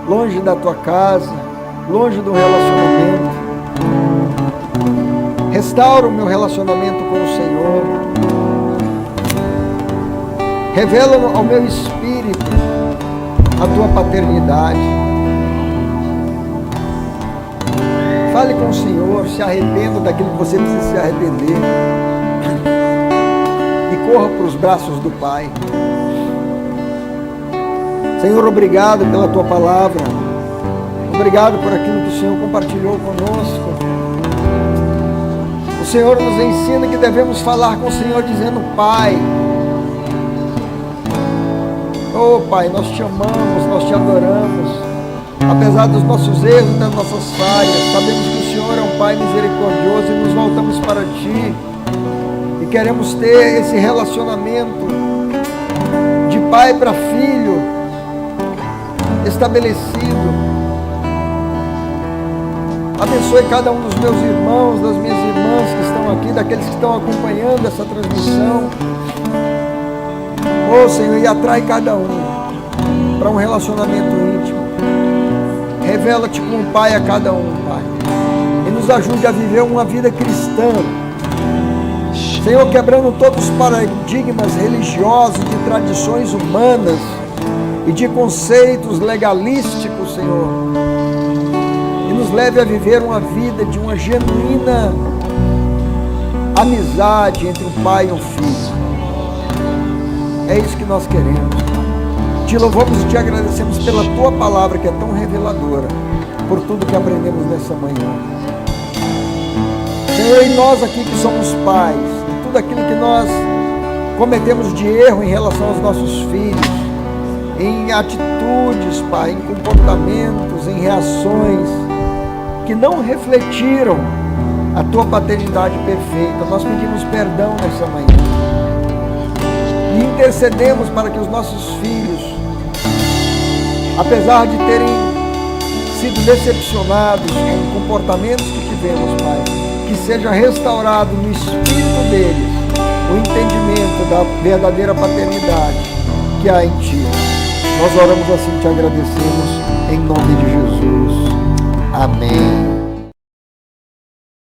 longe da Tua casa, longe do relacionamento. Restaura o meu relacionamento com o Senhor. Revela ao meu espírito a Tua paternidade. Fale com o Senhor, se arrependa daquilo que você precisa se arrepender e corra para os braços do Pai. Senhor, obrigado pela Tua palavra, obrigado por aquilo que o Senhor compartilhou conosco. O Senhor nos ensina que devemos falar com o Senhor dizendo: Pai. Oh Pai, nós Te amamos, nós Te adoramos. Apesar dos nossos erros, das nossas falhas, sabemos que o Senhor é um Pai misericordioso e nos voltamos para Ti. E queremos ter esse relacionamento de pai para filho estabelecido, Abençoe cada um dos meus irmãos, das minhas irmãs que estão aqui, daqueles que estão acompanhando essa transmissão. Ô Senhor, e atrai cada um para um relacionamento íntimo. Revela-te como Pai a cada um, Pai. E nos ajude a viver uma vida cristã. Senhor, quebrando todos os paradigmas religiosos, de tradições humanas e de conceitos legalísticos, Senhor. E nos leve a viver uma vida de uma genuína amizade entre um pai e um filho. É isso que nós queremos. Te louvamos e te agradecemos pela tua palavra, que é tão reveladora, por tudo que aprendemos nessa manhã. Senhor, e nós aqui que somos pais, tudo aquilo que nós cometemos de erro em relação aos nossos filhos, em atitudes, Pai, em comportamentos, em reações que não refletiram a tua paternidade perfeita, nós pedimos perdão nessa manhã e intercedemos para que os nossos filhos, apesar de terem sido decepcionados com comportamentos que tivemos, Pai, que seja restaurado no espírito deles o entendimento da verdadeira paternidade que há em Ti. Nós oramos assim, te agradecemos, em nome de Jesus. Amém.